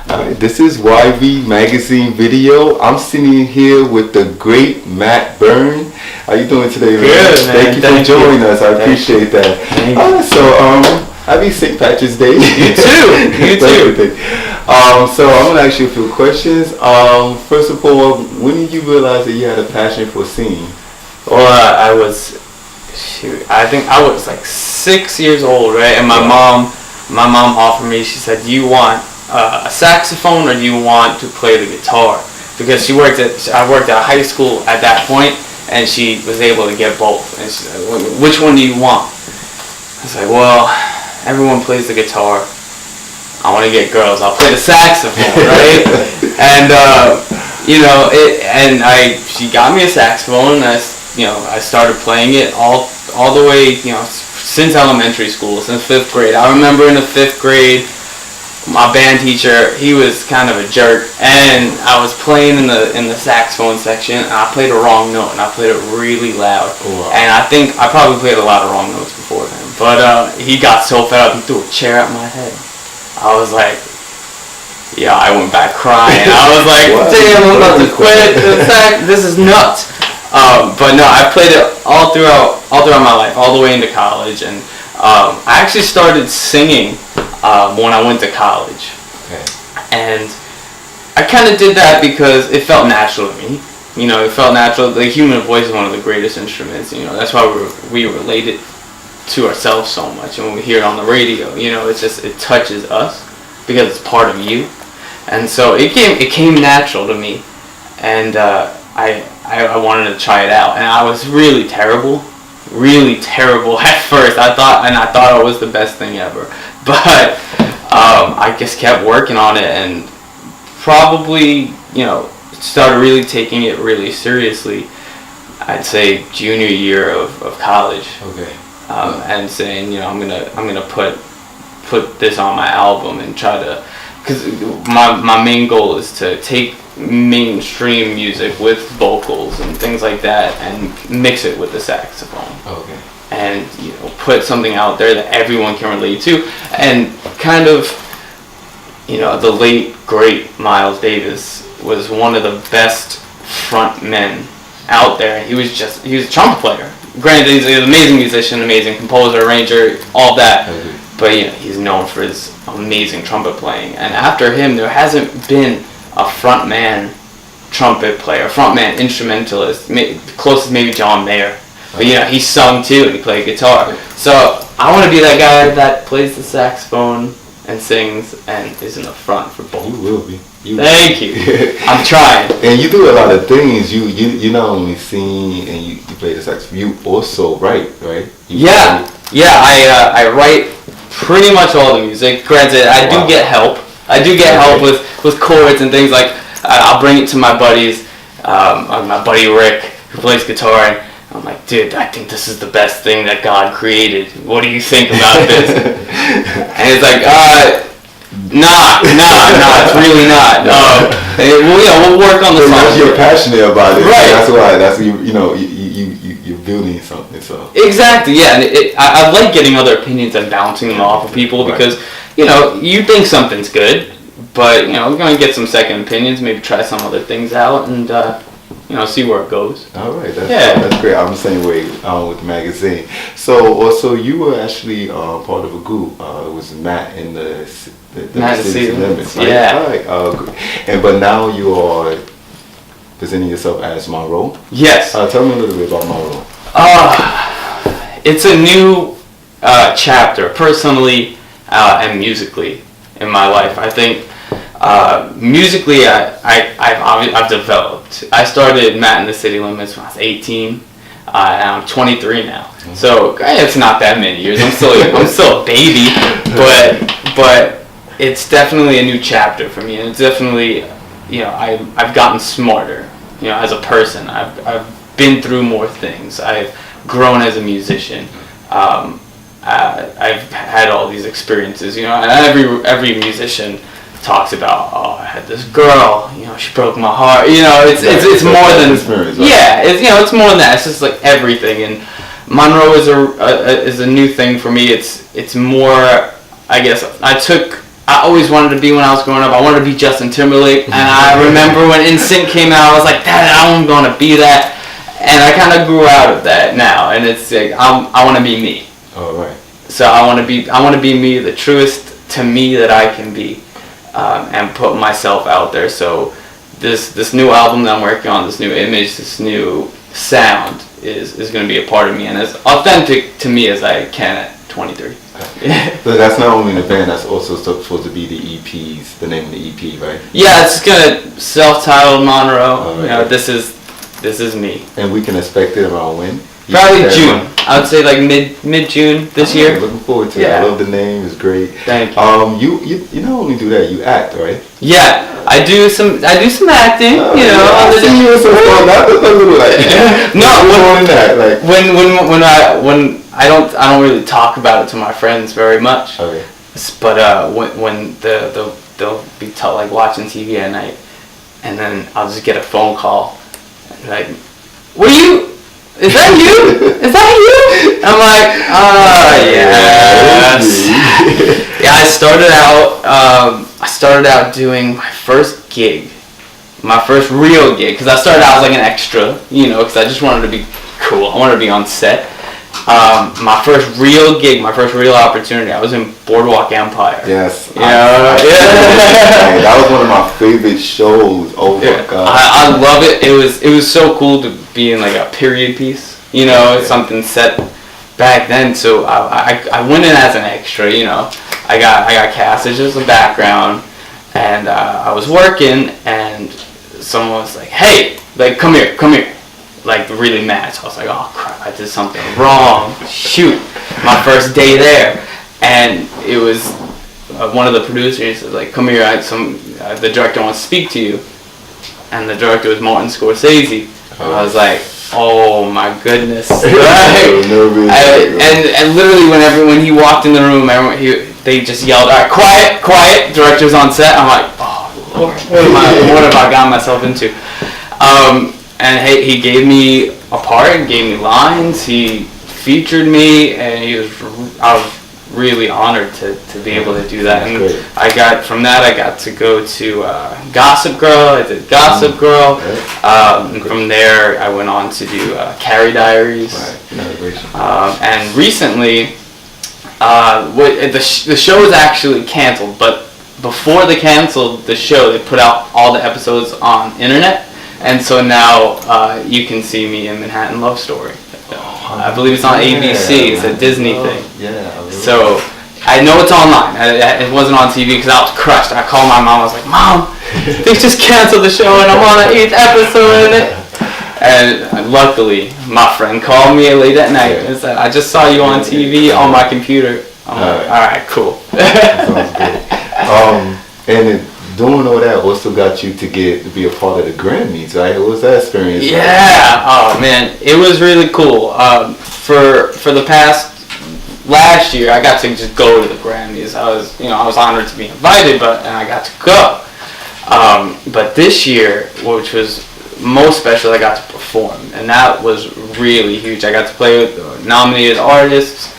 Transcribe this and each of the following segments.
This is YV Magazine Video. I'm sitting here with the great Matt Berman. How you doing today, man? Good, man. Thank you for joining us. I appreciate that. Happy St. Patrick's Day. You too. So I'm gonna ask you a few questions. First of all, when did you realize that you had a passion for singing? Well, I think I was like 6 years old, right? And my mom offered me. She said, "Do you want a saxophone or do you want to play the guitar?" Because I worked at a high school at that point, and she was able to get both. And she said, "Which one do you want?" I was like, "Well, everyone plays the guitar. I want to get girls. I'll play the saxophone, right?" And she got me a saxophone, and I started playing it all the way, since elementary school, since 5th grade. I remember in the 5th grade, my band teacher, he was kind of a jerk, and I was playing in the saxophone section, and I played a wrong note, and I played it really loud. Wow. And I think I probably played a lot of wrong notes before him, but he got so fed up, he threw a chair at my head. I was like, yeah, I went back crying. I was like, damn, I'm about to quit. This is nuts. But no, I played it all throughout my life, all the way into college, and I actually started singing when I went to college. Okay. And I kind of did that because it felt natural to me. It felt natural. The human voice is one of the greatest instruments. That's why we relate it to ourselves so much, and when we hear it on the radio, it touches us because it's part of you. And so it came natural to me, and I wanted to try it out, and I was really terrible at first. I thought I was the best thing ever, but I just kept working on it, and probably started really taking it really seriously. I'd say junior year of college. Okay. And saying, I'm gonna put this on my album and try to, because my main goal is to take mainstream music with vocals and things like that and mix it with the saxophone. Okay. And put something out there that everyone can relate to, and kind of the late great Miles Davis was one of the best front men out there. He was a trumpet player. Granted, he's an amazing musician, amazing composer, arranger, all that. Okay. But he's known for his amazing trumpet playing. And after him, there hasn't been a frontman trumpet player, frontman instrumentalist. Closest maybe John Mayer. But he sung too, and he played guitar. So I want to be that guy that plays the saxophone and sings and is in the front for both. You will be. Thank you. I'm trying. And you do a lot of things. You not only sing and you play the saxophone, you also write, right? I write pretty much all the music. Granted, I do get help. Help with chords and things like. I'll bring it to my buddies, my buddy Rick, who plays guitar, and I'm like, dude, I think this is the best thing that God created. What do you think about this? And he's like, Nah, it's really not. We'll work on the song. You're passionate about it, right? That's why. That's you're building something. So exactly, yeah. And I like getting other opinions and bouncing them off of people because you think something's good, but we're gonna get some second opinions, maybe try some other things out, and see where it goes. All right, that's great. I'm the same way with the magazine. So also you were actually part of a group. It was Matt in the City Limits. Right? Yeah. All right. But now you are presenting yourself as Monroe. Yes. Tell me a little bit about Monroe. It's a new chapter, personally and musically, in my life. I think musically, I've developed. I started Matt in the City Limits when I was 18, and I'm 23 now. Mm-hmm. So it's not that many years. I'm still a baby, but it's definitely a new chapter for me, and it's definitely, I've gotten smarter, as a person. I've been through more things. I've grown as a musician. I've had all these experiences, and every musician talks about, I had this girl, she broke my heart. It's more than experience, right? Yeah, it's more than that. It's just like everything, and Monroe is a new thing for me. It's more, I guess, I I always wanted to be when I was growing up. I wanted to be Justin Timberlake, and I remember when NSYNC came out, I was like, Dad, I'm gonna be that. And I kind of grew out of that now, and it's like I want to be me. All right. So I want to be me, the truest to me that I can be, and put myself out there. So this new album that I'm working on, this new image, this new sound is going to be a part of me and as authentic to me as I can at 23. So that's not only the band, that's also supposed to be the EPs, the name of the EP, right? Yeah, it's gonna self-titled Monroe. Right. You know, this is me. And we can expect it around when? Probably June. I would say like mid June this year. Looking forward to it. I love the name. It's great. Thank you. You not only do that, you act, right? Yeah, I do some acting. You know, I see you in some stuff. Not a little like when I don't really talk about it to my friends very much. Okay. But when they'll be like watching TV at night, and then I'll just get a phone call, like, "Were you? Is that you? Is that you?" I'm like, yes. Yeah, I started out doing my first gig, my first real gig, because I started out as like an extra, you know, because I just wanted to be cool. I wanted to be on set. My first real gig, my first real opportunity, I was in Boardwalk Empire. Yes. Yeah. That was one of my favorite shows. Oh my God. I love it. It was so cool to be in like a period piece. You know, something set back then. So I went in as an extra. You know, I got cast as just a background, and I was working, and someone was like, "Hey, like come here." Like really mad. So I was like, oh crap, I did something wrong. Shoot, my first day there, and it was one of the producers was like, come here, the director wants to speak to you, and the director was Martin Scorsese. And I was like, oh my goodness, right? And literally when he walked in the room, they just yelled, all right, quiet, director's on set. I'm like, oh Lord, what have I got myself into? And he gave me a part, gave me lines, he featured me, and I was really honored to be able to do that. And from that I got to go to Gossip Girl. I did Gossip Girl. And from there I went on to do Carrie Diaries. And recently, the show was actually canceled, but before they canceled the show, they put out all the episodes on internet. And so now you can see me in Manhattan Love Story. I believe it's on ABC. It's a Disney thing. So I know it's online. It wasn't on TV because I was crushed. I called my mom. I was like, Mom, they just canceled the show and I'm on the 8th episode in it. And luckily, my friend called me late at night and said, I just saw you on TV on my computer. I'm like, all right, cool. Sounds good. And doing all that also got you to be a part of the Grammys, right? What was that experience like? Yeah, oh man, it was really cool. For the past last year, I got to just go to the Grammys. I was honored to be invited, and I got to go. But this year, which was most special, I got to perform, and that was really huge. I got to play with nominated artists.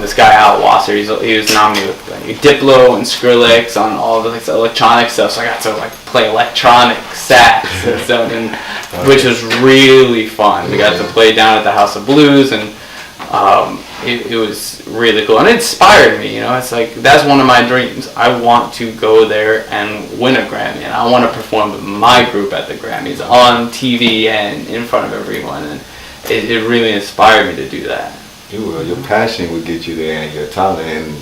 This guy Al Wasser, he was nominated with Diplo and Skrillex on all the electronic stuff. So I got to play electronic sax and stuff, which was really fun. We got to play down at the House of Blues, and it was really cool. And it inspired me. You know, it's like that's one of my dreams. I want to go there and win a Grammy, and I want to perform with my group at the Grammys on TV and in front of everyone. And it really inspired me to do that. Your passion would get you there, and your talent, and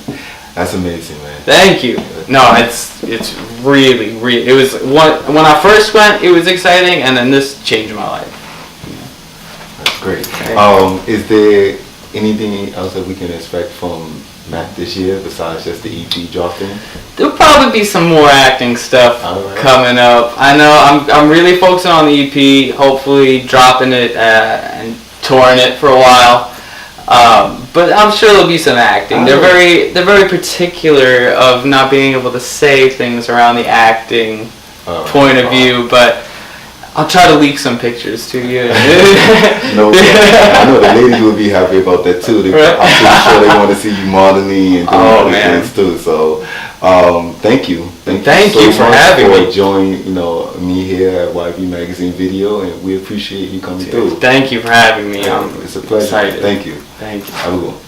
that's amazing, man. Thank you. No, it's really. It was when I first went, it was exciting, and then this changed my life. That's great. Is there anything else that we can expect from Matt this year besides just the EP dropping? There'll probably be some more acting stuff coming up. I know I'm really focusing on the EP. Hopefully, dropping it and touring it for a while. But I'm sure there'll be some acting. They're very particular of not being able to say things around the acting point of view, but I'll try to leak some pictures to you. No, I know the ladies will be happy about that too. I'm pretty sure they want to see you modeling and doing other things too. So Thank you. Thank you for having me. For joining, me here at YB Magazine Video, and we appreciate you coming through. Thank you for having me. It's a pleasure. Excited. Thank you. Thank you. Have a good one.